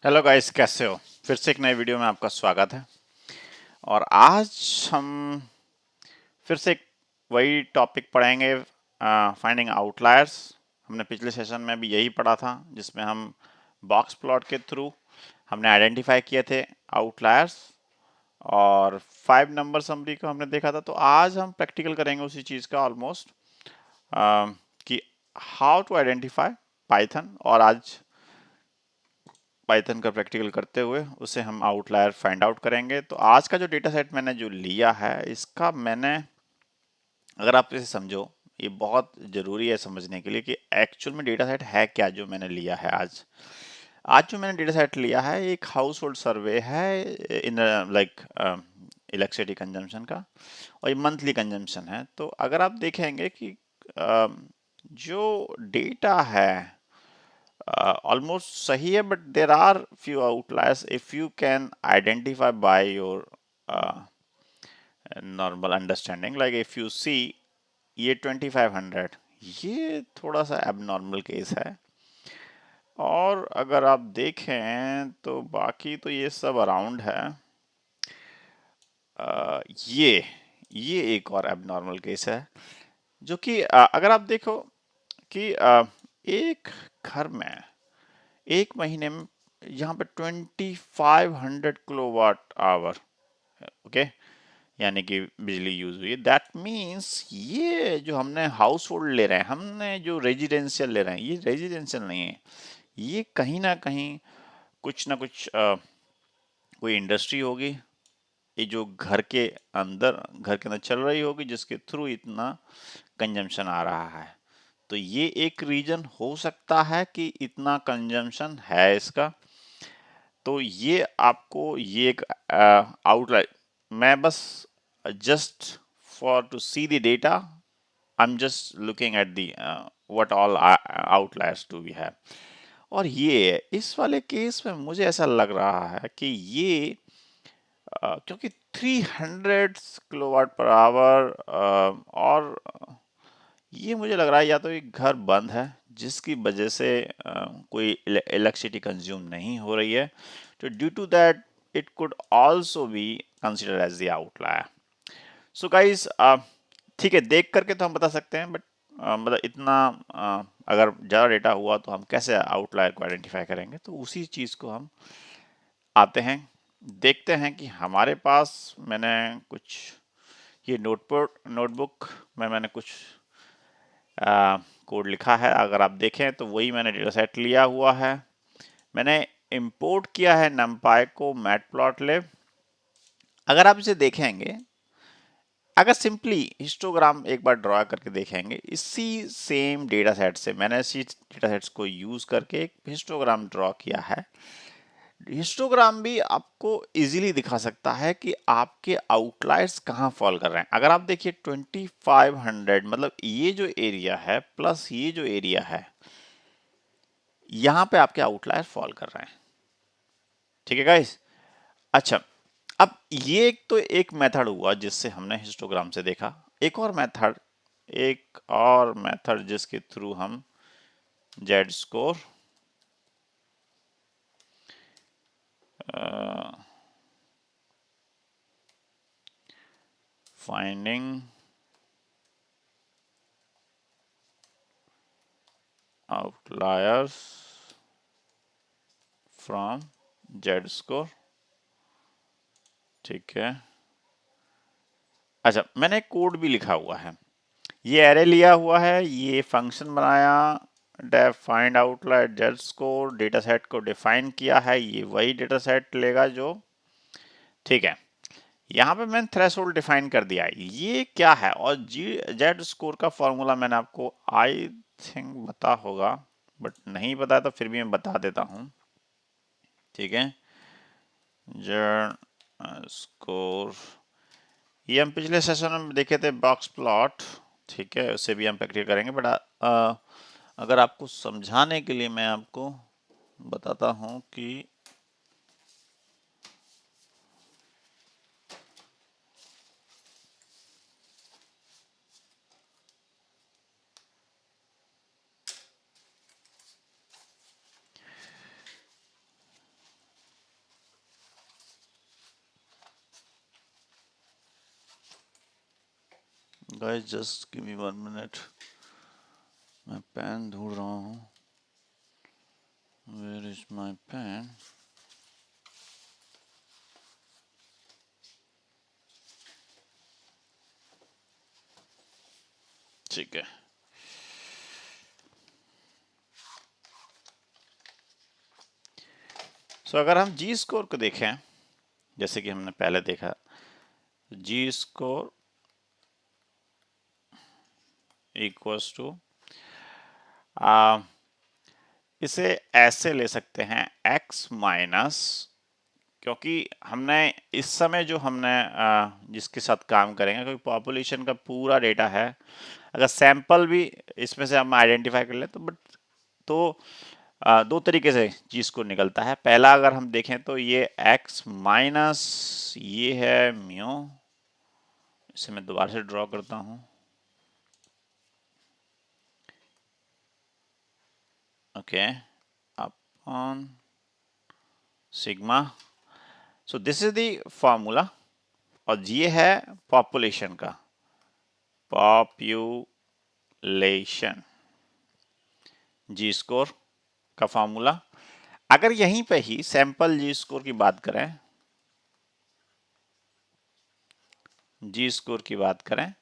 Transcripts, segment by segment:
Hello guys, कैसे हो? फिर से एक नए वीडियो में आपका स्वागत है। और आज हम फिर से एक वही टॉपिक पढ़ेंगे, फाइंडिंग आउटलायर्स। हमने पिछले सेशन में भी यही पढ़ा था, जिसमें हम बॉक्स प्लॉट के थ्रू हमने आइडेंटिफाई किए थे आउटलायर्स और 5 नंबर समरी को हमने देखा था। तो आज हम प्रैक्टिकल करेंगे उसी चीज़ का ऑलमोस्ट, कि हाउ टू आइडेंटिफाई पाइथन। और आज पाइथन का प्रैक्टिकल करते हुए उसे हम आउटलायर फाइंड आउट करेंगे। तो आज का जो डेटा सेट मैंने जो लिया है, इसका मैंने, अगर आप इसे समझो, ये बहुत ज़रूरी है समझने के लिए कि एक्चुअल में डेटा सेट है क्या जो मैंने लिया है आज। आज जो मैंने डेटा सेट लिया है एक हाउस होल्ड सर्वे है, इन लाइक इलेक्ट्रिसिटी कंजम्पशन का, और ये मंथली कंजम्पशन है। तो अगर आप देखेंगे कि जो डेटा है almost सही है, but there are few outliers if you can identify by your uh, normal understanding. Like if you see ये 2500, ये थोड़ा सा abnormal केस है। और अगर आप देखें तो बाकी तो ये सब अराउंड है। ये एक और abnormal केस है, जो कि अगर आप देखो कि एक घर में एक महीने में यहाँ पे 2500 kWh, ओके, यानी कि बिजली यूज हुई है। दैट मीन्स ये जो हमने हाउस होल्ड ले रहे हैं, हमने जो रेजिडेंशियल ले रहे हैं, ये रेजिडेंशियल नहीं है। ये कहीं ना कुछ कोई इंडस्ट्री होगी, ये जो घर के अंदर चल रही होगी, जिसके थ्रू इतना कंजम्पशन आ रहा है। तो ये एक रीजन हो सकता है कि इतना कंजम्पशन है इसका। तो ये आपको ये एक आउटलाइन, मैं बस just for to see the data, I am just looking at the what all outliers do we have. और ये इस वाले केस में मुझे ऐसा लग रहा है कि ये क्योंकि 300 kWh और ये मुझे लग रहा है या तो एक घर बंद है जिसकी वजह से कोई इलेक्ट्रिसिटी कंज्यूम नहीं हो रही है। तो due to that it could also be consider as the outlier. So guys, ठीक है, देख करके तो हम बता सकते हैं, बट मतलब इतना अगर ज़्यादा डेटा हुआ तो हम कैसे आउटलायर को आइडेंटिफाई करेंगे? तो उसी चीज़ को हम आते हैं, देखते हैं कि हमारे पास, मैंने कुछ ये नोटबुक में मैंने कुछ कोड लिखा है। अगर आप देखें तो वही मैंने डेटा सेट लिया हुआ है। मैंने इंपोर्ट किया है numpy को मैटप्लॉटलिब। अगर आप इसे देखेंगे, अगर सिंपली हिस्टोग्राम एक बार ड्रा करके देखेंगे, इसी सेम डेटा सेट से मैंने इसी डेटा सेट्स को यूज करके एक हिस्टोग्राम ड्रॉ किया है। हिस्टोग्राम भी आपको इजीली दिखा सकता है कि आपके आउटलायर्स कहाँ फॉल कर रहे हैं। अगर आप देखिए 2500, मतलब ये जो एरिया है प्लस ये जो एरिया है, यहाँ पे आपके आउटलायर फॉल कर रहे हैं। ठीक है गाइस? अच्छा, अब ये एक मेथड हुआ जिससे हमने हिस्टोग्राम से देखा। एक और मेथड जिसके थ्रू हम Z score finding outliers from Z score. ठीक है। अच्छा, मैंने कोड भी लिखा हुआ है, ये एरे लिया हुआ है, ये फंक्शन बनाया, def find outlier Z score, data set को डिफाइन किया है, ये वही डेटा सेट लेगा जो, ठीक है। यहाँ पे मैंने थ्रेशोल्ड डिफाइन कर दिया है, ये क्या है। और जी जेड स्कोर का फॉर्मूला मैंने आपको आई थिंक बता होगा, बट नहीं पता तो फिर भी मैं बता देता हूँ। ठीक है, जेड स्कोर, ये हम पिछले सेशन में देखे थे बॉक्स प्लॉट। ठीक है, उससे भी हम प्रैक्टिस करेंगे, बट अगर आपको समझाने के लिए मैं आपको बताता हूँ कि guys just give me 1 minute, मैं पेन ढूंढ रहा हूँ। Where is my pen? ठीक है। सो अगर हम जी स्कोर को देखें, जैसे कि हमने पहले देखा, जी स्कोर इक्वल्स टू, इसे ऐसे ले सकते हैं x माइनस, क्योंकि हमने इस समय जो हमने जिसके साथ काम करेंगे, क्योंकि पॉपुलेशन का पूरा डेटा है, अगर सैंपल भी इसमें से हम आइडेंटिफाई कर ले तो तो दो तरीके से चीज को निकलता है। पहला अगर हम देखें तो ये x माइनस ये है म्यू, इसे मैं दोबारा से ड्रॉ करता हूं। Okay, upon sigma. So this is the formula, और ये है पॉपुलेशन का, पॉपुलेशन जी स्कोर का फॉर्मूला। अगर यहीं पे ही सैंपल जी स्कोर की बात करें, जी स्कोर की बात करें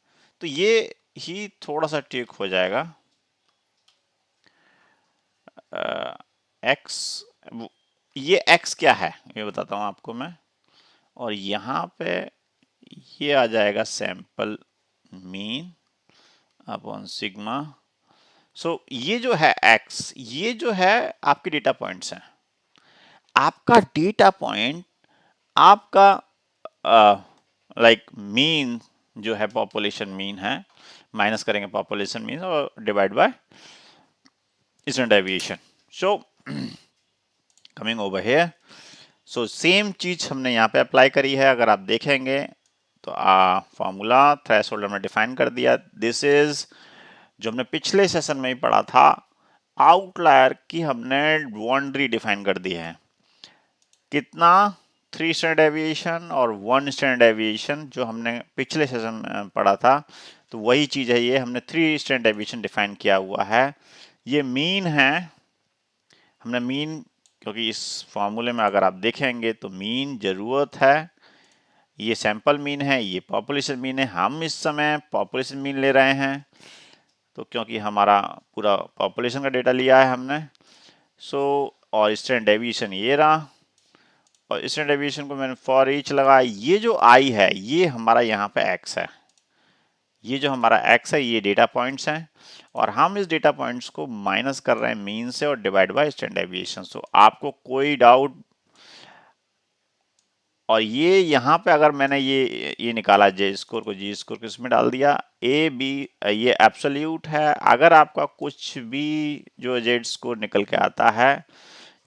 तो ये ही थोड़ा सा ट्रिक हो जाएगा। एक्स, ये एक्स क्या है ये बताता हूं आपको मैं, और यहां पे ये आ जाएगा सैंपल मीन अपॉन सिग्मा। सो ये जो है एक्स, ये जो है आपके डेटा पॉइंट्स हैं। आपका डेटा पॉइंट आपका लाइक मीन जो है, पॉपुलेशन मीन है, माइनस करेंगे पॉपुलेशन मीन और divide by standard deviation. So coming over here, so same चीज हमने यहाँ पे अप्लाई करी है। अगर आप देखेंगे तो फॉर्मूला थ्रेशोल्ड हमने डिफाइन कर दिया। दिस इज जो हमने पिछले सेशन में ही पढ़ा था, आउटलायर की हमने बाउंड्री डिफाइन कर दी है। कितना? 3 स्टैंडर्ड डेविएशन और 1 स्टैंडर्ड डेविएशन, जो हमने पिछले सेशन में पढ़ा था, तो वही चीज है। ये हमने 3 स्टैंडर्ड डेविएशन डिफाइन किया हुआ है। ये मीन है, हमने मीन, क्योंकि इस फॉर्मूले में अगर आप देखेंगे तो मीन जरूरत है। ये सैंपल मीन है, ये पॉपुलेशन मीन है। हम इस समय पॉपुलेशन मीन ले रहे हैं, तो क्योंकि हमारा पूरा पॉपुलेशन का डेटा लिया है हमने। सो और स्टैंडर्ड डेविएशन ये रहा, और स्टैंडर्ड डेविएशन को मैंने फॉर ईच लगाया। ये जो आई है ये हमारा यहाँ पे एक्स है, ये जो हमारा एक्स है ये डेटा पॉइंट्स हैं, और हम इस डेटा पॉइंट्स को माइनस कर रहे हैं मीन से और डिवाइड बाय स्टैंडर्ड डेविएशन। सो आपको कोई डाउट? और ये यहाँ पे अगर मैंने ये निकाला जे स्कोर को, जी स्कोर को इसमें डाल दिया, ए बी, ये एब्सोल्यूट है। अगर आपका कुछ भी जो जेड स्कोर निकल के आता है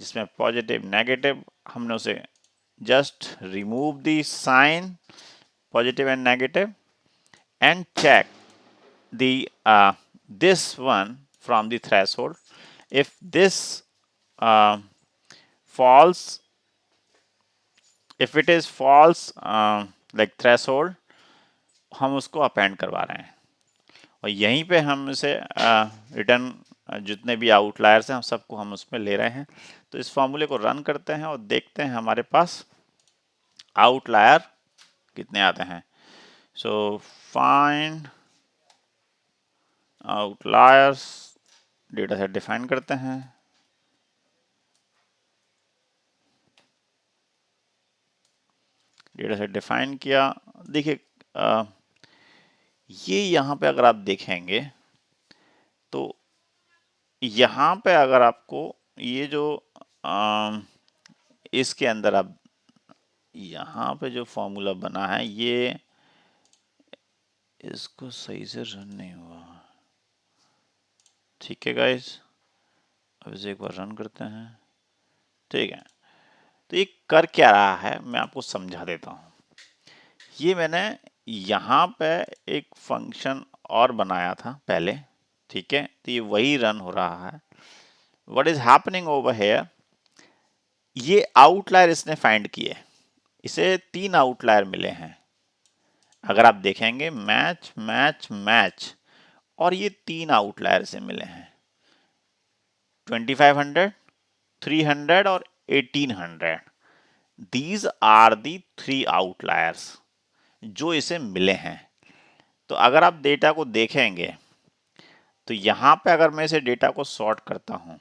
जिसमें पॉजिटिव नेगेटिव, हमने उसे just remove the sign positive and negative and check the this one from the threshold. If this false, if it is false like threshold, हम उसको अपेंड करवा रहे हैं, और यहीं पे हम इसे रिटर्न जितने भी आउटलायर्स हैं हम सबको हम उसमें ले रहे हैं। तो इस फॉर्मूले को रन करते हैं और देखते हैं हमारे पास आउटलायर कितने आते हैं। So find outliers, data set define करते हैं। डेटा सेट डिफाइन किया, देखिए ये यहाँ पे अगर आप देखेंगे तो यहाँ पे अगर आपको ये जो इसके अंदर आप यहाँ पे जो फॉर्मूला बना है, ये इसको सही से रन नहीं हुआ। ठीक है गाइस, अब इसे एक बार रन करते हैं। ठीक है, तो ये कर क्या रहा है मैं आपको समझा देता हूँ। ये मैंने यहाँ पे एक फंक्शन और बनाया था पहले, ठीक है, तो ये वही रन हो रहा है। What is happening over here, ये आउटलायर इसने फाइंड किए, इसे 3 आउटलायर मिले हैं। अगर आप देखेंगे मैच मैच मैच, और ये 3 आउटलायर से मिले हैं, 2500, 300 और 1800। दीज आर दी 3 आउटलायर्स जो इसे मिले हैं। तो अगर आप डेटा को देखेंगे तो यहां पे अगर मैं इसे डेटा को सॉर्ट करता हूं,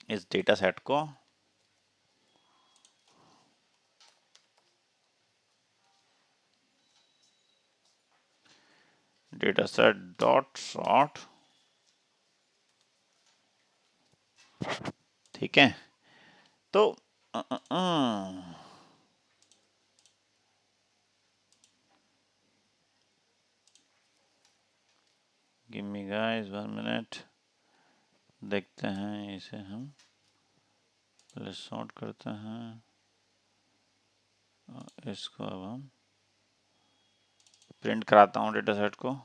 इस डेटा सेट को, डेटा सेट डॉट सॉर्ट, ठीक है। तो गिव मी गाइस 1 मिनट, देखते हैं इसे हम पहले सॉर्ट करते हैं और इसको अब हम प्रिंट कराता हूँ डेटा सेट को,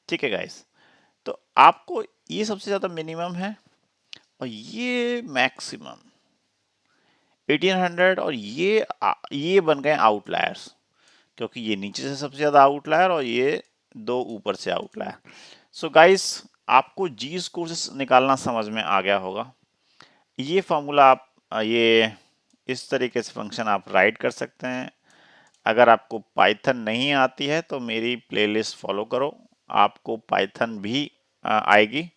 ठीक है गाइस। तो आपको ये सबसे ज़्यादा मिनिमम है और ये मैक्सिमम 1800, और ये बन गए आउटलायर्स, क्योंकि ये नीचे से सबसे ज़्यादा आउटलायर और ये दो ऊपर से आउटलायर। सो गाइस, आपको जी स्कोर से निकालना समझ में आ गया होगा। ये फॉर्मूला आप ये इस तरीके से फंक्शन आप राइट कर सकते हैं। अगर आपको पाइथन नहीं आती है तो मेरी प्लेलिस्ट फॉलो करो, आपको पाइथन भी आएगी,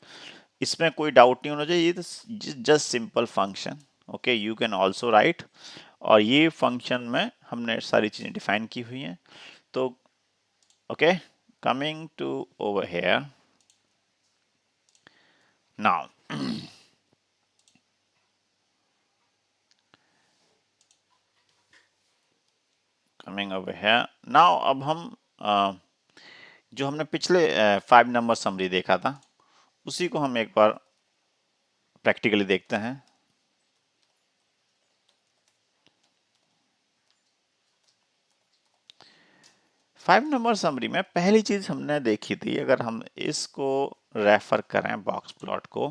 इसमें कोई डाउट नहीं होना चाहिए। ये just simple function, okay, you can also right. और ये फंक्शन में हमने सारी चीज़ें डिफाइन की हुई हैं। तो okay, coming to over here now, coming over here now, अब हम जो हमने पिछले 5 नंबर समरी देखा था उसी को हम एक बार प्रैक्टिकली देखते हैं। 5 नंबर समरी में पहली चीज हमने देखी थी, अगर हम इसको रेफर करें बॉक्स प्लॉट को,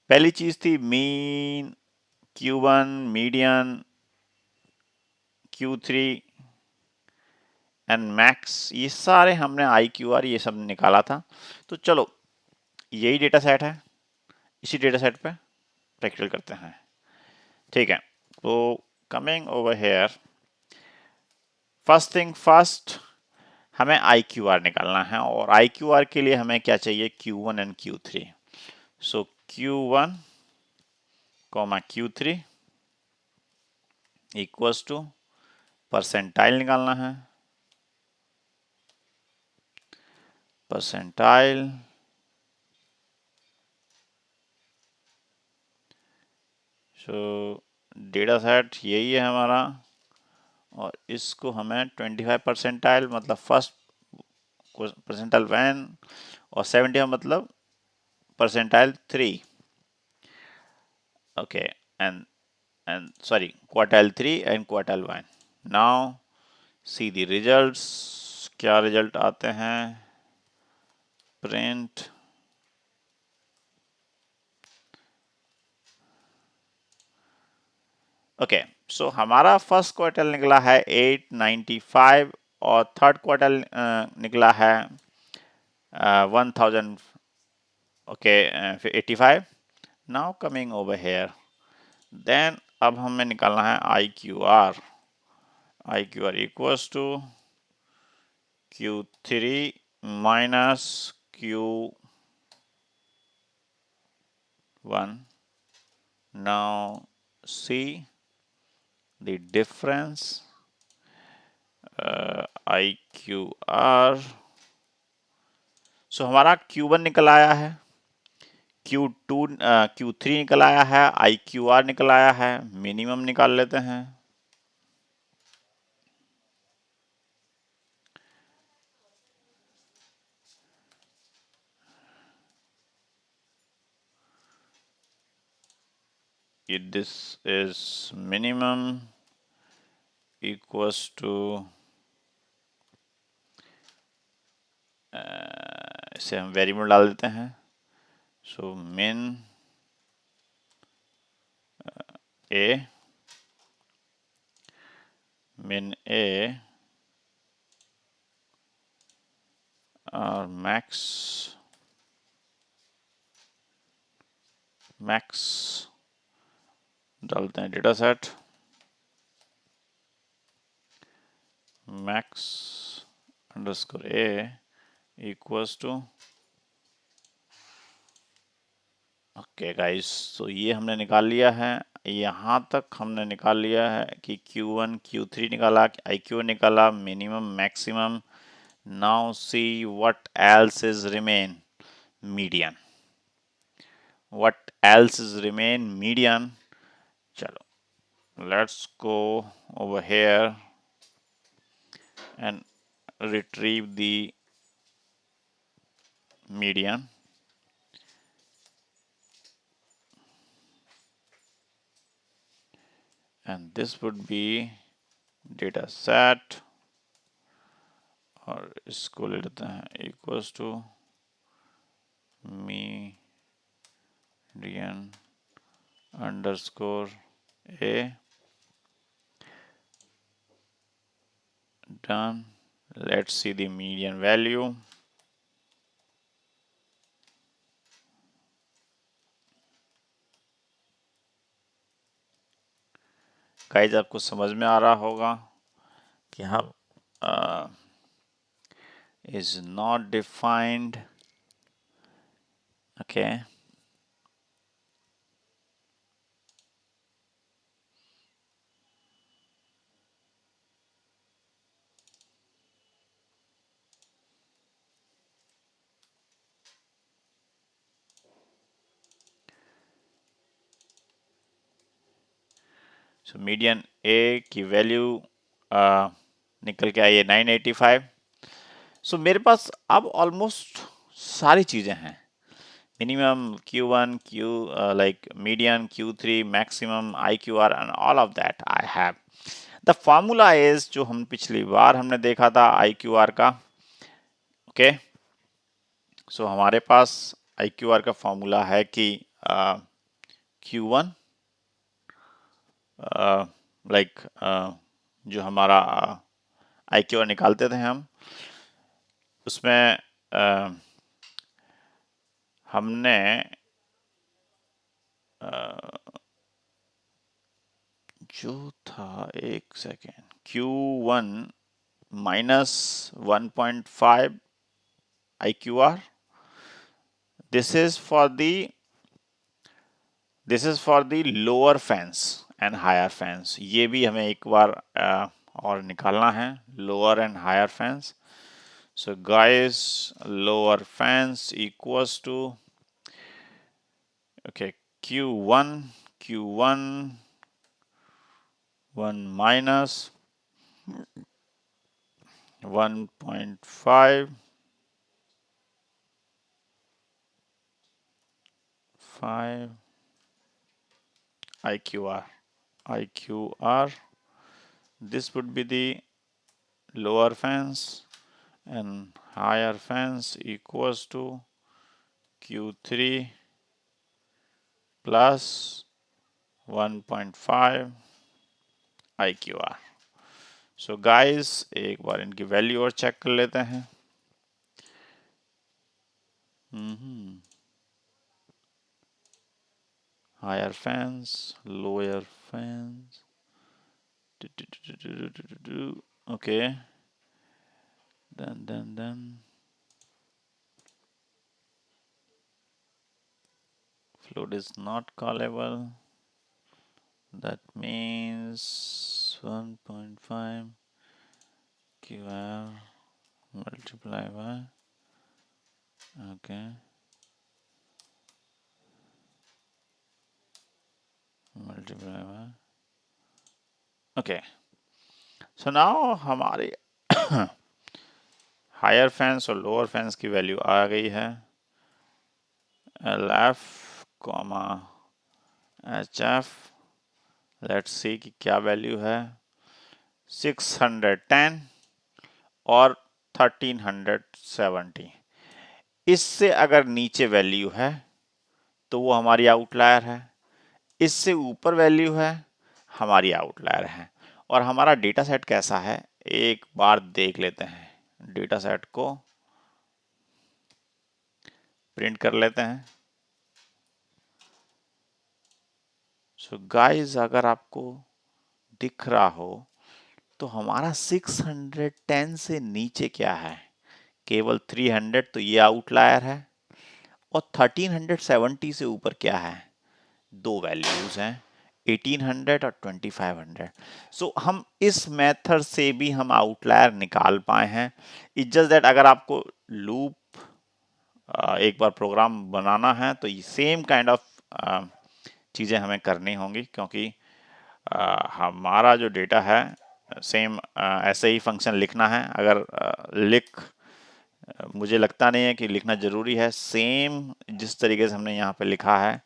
पहली चीज थी mean, Q1, median, Q3 and max. ये सारे हमने IQR ये सब निकाला था। तो चलो यही डेटा सेट है, इसी डेटा सेट पे प्रैक्टिकल करते हैं, ठीक है। तो coming over hair, first thing first, हमें IQR निकालना है और IQR के लिए हमें क्या चाहिए, Q1 and Q3। So Q1 comma Q3 equals to percentile निकालना है, परसेंटाइल सो डेटा सेट यही है हमारा, और इसको हमें 25 परसेंटाइल मतलब फर्स्ट परसेंटाइल 1 और 70 मतलब percentile 3, okay, and sorry quartile 3 and quartile 1। Now see the results, क्या रिजल्ट आते हैं, प्रिंट ओके। सो हमारा फर्स्ट क्वार्टर निकला है 895 और थर्ड क्वार्टर निकला है 1000, okay, 85। Now coming over here, then अब हमें निकालना है IQR। IQR equals to Q3 minus Q1। Now see the difference, IQR। सो हमारा Q1 निकल आया है, Q2 Q3 निकल आया है, IQR निकल आया है, मिनिमम निकाल लेते हैं। This is minimum equals to इसे हम वेरिएबल डाल देते हैं। सो min A min A और max डालते हैं data set max underscore A equals to okay guys, तो ये हमने निकाल लिया है। यहाँ तक हमने निकाल लिया है कि Q1 Q3 निकाला, IQ निकाला, minimum maximum. Now see what else is remain, median. What else is remain, median. चलो let's go over here and retrieve the median. And this would be data set और इसको ले लेते हैं equals to median underscore A। done. Let's see the median value. Guys आपको समझ में आ रहा होगा कि हम is not defined, okay। So median A की वैल्यू निकल के आई है 985। सो मेरे पास अब ऑलमोस्ट सारी चीज़ें हैं, minimum Q1 Q like median Q3 maximum IQR and all of that I have। the formula is जो हम पिछली बार हमने देखा था IQR का, ओके। सो हमारे पास IQR का फॉर्मूला है कि Q1 लाइक जो हमारा IQR निकालते थे हम, उसमें हमने जो था, एक second, Q1 minus 1.5 IQR, this is for the lower fans and higher fans। ये भी हमें एक बार और निकालना है, lower and higher fans। so guys, lower fans equals to okay Q1 1 minus 1.5 IQR, this would be the lower fans, and higher fans equals to Q3 plus 1.5 IQR। So guys एक बार इनकी वैल्यू और check कर लेते हैं। Higher fence, lower fence, okay, then float is not callable, that means 1.5 QR multiply by, okay, multiply by, okay। So now हमारे higher fans और lower fans की वैल्यू आ गई है। LF, HF, लेट्स सी कि क्या वैल्यू है, 610 और 1370। इससे अगर नीचे वैल्यू है तो वो हमारी आउटलायर है, इससे ऊपर वैल्यू है हमारी आउटलायर है। और हमारा डेटा सेट कैसा है एक बार देख लेते हैं। डेटा सेट को प्रिंट कर लेते हैं। सो गाइस, अगर आपको दिख रहा हो तो हमारा 610 से नीचे क्या है, केवल 300, तो ये आउटलायर है। और 1370 से ऊपर क्या है, दो वैल्यूज हैं, 1800 और 2500। सो हम इस मेथड से भी हम आउटलायर निकाल पाए हैं। इट्स जस्ट दैट अगर आपको लूप एक बार प्रोग्राम बनाना है तो ये सेम काइंड ऑफ चीज़ें हमें करनी होंगी, क्योंकि हमारा जो डेटा है सेम ऐसे ही फंक्शन लिखना है। अगर मुझे लगता नहीं है कि लिखना ज़रूरी है, सेम जिस तरीके से हमने यहाँ पे लिखा है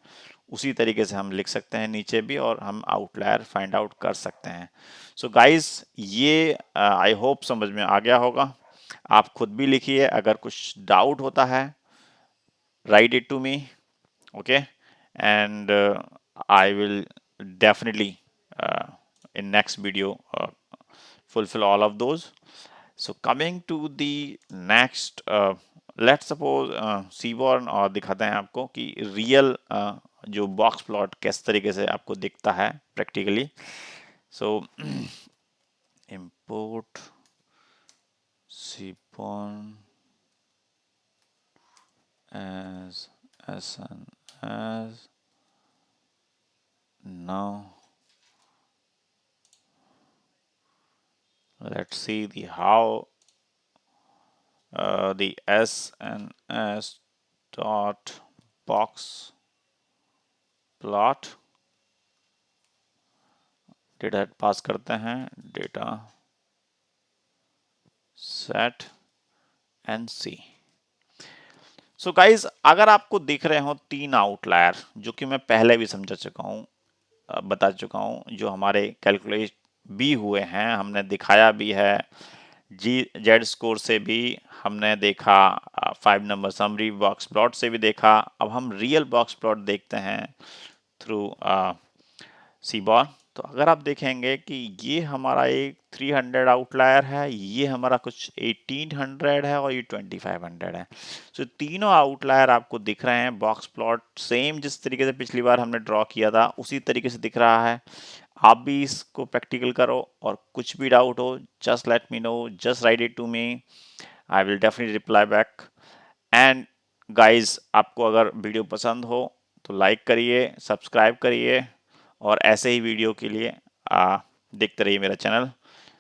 उसी तरीके से हम लिख सकते हैं नीचे भी, और हम आउटलायर फाइंड आउट कर सकते हैं। सो गाइस, ये आई होप समझ में आ गया होगा। आप खुद भी लिखिए, अगर कुछ डाउट होता है write it to me, okay, and I will definitely in next video fulfill all of those. So coming to the next, let's suppose seaborn और दिखाते हैं आपको कि रियल जो बॉक्स प्लॉट किस तरीके से आपको दिखता है practically. So import seaborn as SN as now. Let's see the how the SNS dot box plot data pass करते हैं, data set and see. So guys, अगर आपको दिख रहे हो तीन आउटलायर, जो कि मैं पहले भी समझा चुका हूँ, बता चुका हूँ, जो हमारे कैलकुलेट भी हुए हैं, हमने दिखाया भी है, जी जेड स्कोर से भी हमने देखा, 5 नंबर समरी बॉक्स प्लॉट से भी देखा। अब हम रियल बॉक्स प्लॉट देखते हैं थ्रू सीबॉर्न। तो अगर आप देखेंगे कि ये हमारा एक 300 आउटलायर है, ये हमारा कुछ 1800 है, और ये 2500 है। तो तीनों आउटलायर आपको दिख रहे हैं। बॉक्स प्लॉट सेम जिस तरीके से पिछली बार हमने ड्रॉ किया था उसी तरीके से दिख रहा है। आप भी इसको प्रैक्टिकल करो, और कुछ भी डाउट हो just let me know, just write it to me, I will definitely reply back. And guys, आपको अगर वीडियो पसंद हो तो लाइक करिए, सब्सक्राइब करिए, और ऐसे ही वीडियो के लिए देखते रहिए मेरा channel.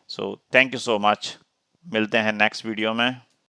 So thank you so much, मिलते हैं नेक्स्ट वीडियो में।